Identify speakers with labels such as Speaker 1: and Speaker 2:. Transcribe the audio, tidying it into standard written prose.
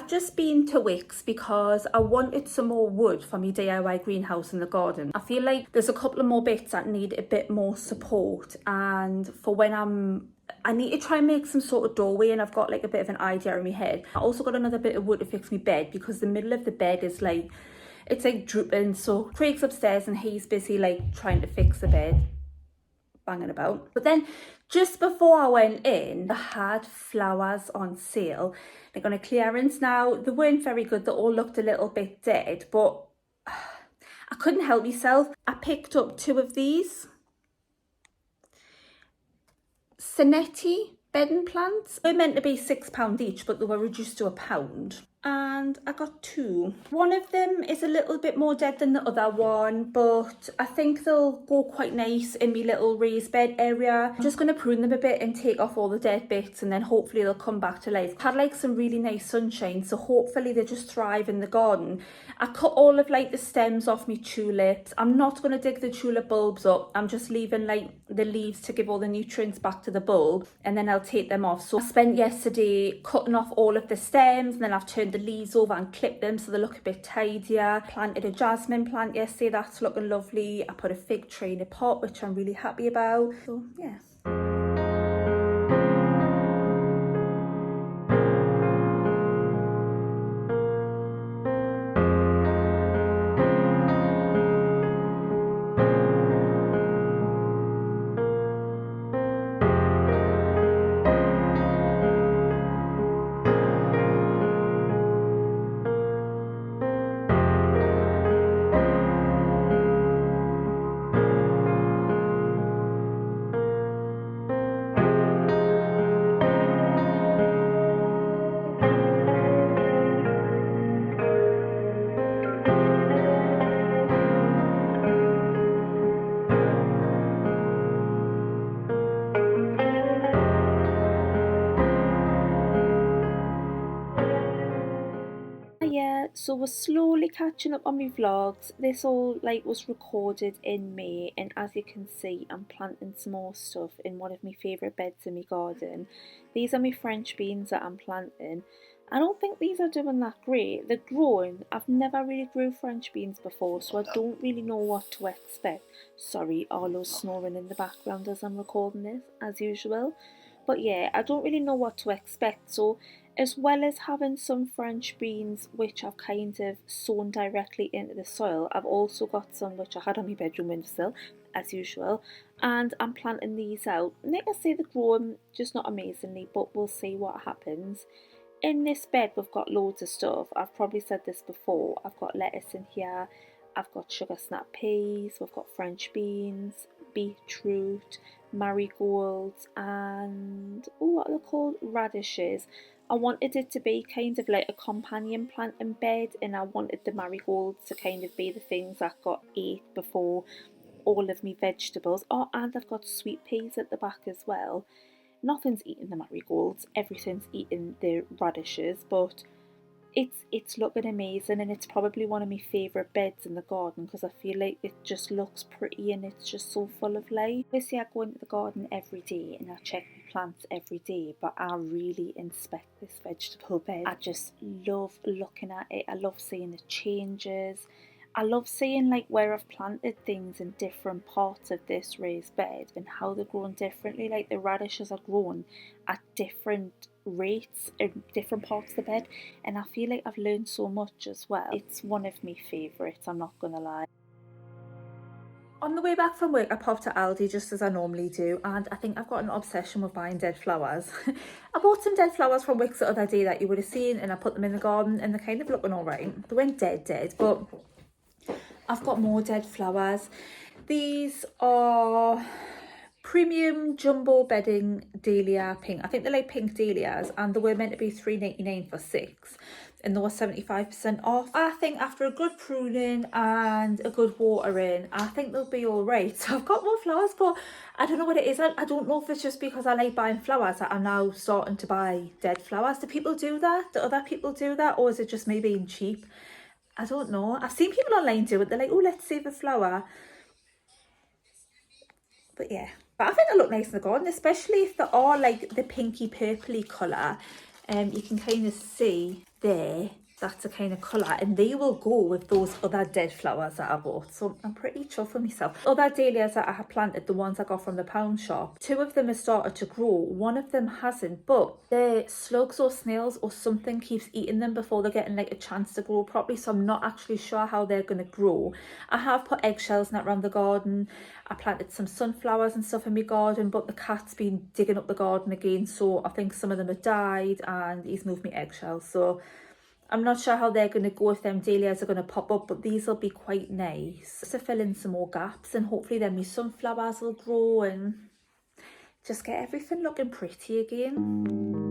Speaker 1: I've just been to Wickes because I wanted some more wood for my DIY greenhouse in the garden. I feel like there's a couple of more bits that need a bit more support, and for when I need to try and make some sort of doorway, and I've got like a bit of an idea in my head. I also got another bit of wood to fix my bed because the middle of the bed is like, it's like drooping. So Craig's upstairs and he's busy like trying to fix the bed, banging about. But then just before I went in, I had flowers on sale, like on a clearance. Now, they weren't very good. They all looked a little bit dead, but I couldn't help myself. I picked up 2 of these Senetti bedding plants. They were meant to be £6 each, but they were reduced to £1. And I got 2. One of them is a little bit more dead than the other one, but I think they'll go quite nice in my little raised bed area. I'm just going to prune them a bit and take off all the dead bits, and then hopefully they'll come back to life. Had like some really nice sunshine, so hopefully they just thrive in the garden. I cut all of like the stems off my tulips. I'm not going to dig the tulip bulbs up. I'm just leaving like the leaves to give all the nutrients back to the bulb, and then I'll take them off. So I spent yesterday cutting off all of the stems, and then I've turned the leaves over and clipped them so they look a bit tidier. Planted a jasmine plant yesterday, that's looking lovely. I put a fig tree in a pot, which I'm really happy about. So yeah. So we're slowly catching up on my vlogs. This all like was recorded in May, and as you can see, I'm planting some more stuff in one of my favourite beds in my garden. These are my French beans that I'm planting. I don't think these are doing that great. They're growing. I've never really grew French beans before, so I don't really know what to expect. Sorry, Arlo's snoring in the background as I'm recording this, as usual. But yeah, I don't really know what to expect. So as well as having some French beans which I've kind of sown directly into the soil, I've also got some which I had on my bedroom windowsill, as usual, and I'm planting these out. And like I say, they're growing, just not amazingly, but we'll see what happens. In this bed we've got loads of stuff. I've probably said this before. I've got lettuce in here, I've got sugar snap peas, we've got French beans, beetroot, marigolds, and what are they called? Radishes. I wanted it to be kind of like a companion plant in bed, and I wanted the marigolds to kind of be the things that got ate before all of my vegetables. Oh, and I've got sweet peas at the back as well. Nothing's eating the marigolds, everything's eating the radishes, but it's looking amazing, and it's probably one of my favourite beds in the garden because I feel like it just looks pretty and it's just so full of life. Obviously I go into the garden every day and I check my plants every day, but I really inspect this vegetable bed. I just love looking at it. I love seeing the changes. I love seeing like where I've planted things in different parts of this raised bed and how they're grown differently. Like the radishes are grown at different rates in different parts of the bed, and I feel like I've learned so much as well. It's one of my favourites, I'm not gonna lie. On the way back from work, I popped to Aldi just as I normally do, and I think I've got an obsession with buying dead flowers. I bought some dead flowers from Wickes the other day that you would have seen, and I put them in the garden, and they're kind of looking alright. They weren't dead, but I've got more dead flowers. These are premium jumbo bedding dahlia pink. I think they're like pink dahlias, and they were meant to be £3.99 for 6, and they were 75% off. I think after a good pruning and a good watering, I think they'll be all right. So I've got more flowers, but I don't know what it is. I don't know if it's just because I like buying flowers that I'm now starting to buy dead flowers. Do people do that? Do other people do that? Or is it just me being cheap? I don't know. I've seen people online do it. They're like, oh, let's save a flower. But yeah. But I think they look nice in the garden, especially if they are like the pinky purpley colour. You can kind of see there. That's a kind of colour, and they will go with those other dead flowers that I bought, so I'm pretty chuffed with myself. Other dahlias that I have planted, the ones I got from the pound shop, 2 of them have started to grow, 1 of them hasn't, but the slugs or snails or something keeps eating them before they're getting like a chance to grow properly, so I'm not actually sure how they're going to grow. I have put eggshells and that around the garden. I planted some sunflowers and stuff in my garden, but the cat's been digging up the garden again, so I think some of them have died and he's moved my eggshells, so I'm not sure how they're going to go, if them dahlias are going to pop up, but these will be quite nice to fill in some more gaps, and hopefully then my sunflowers will grow and just get everything looking pretty again.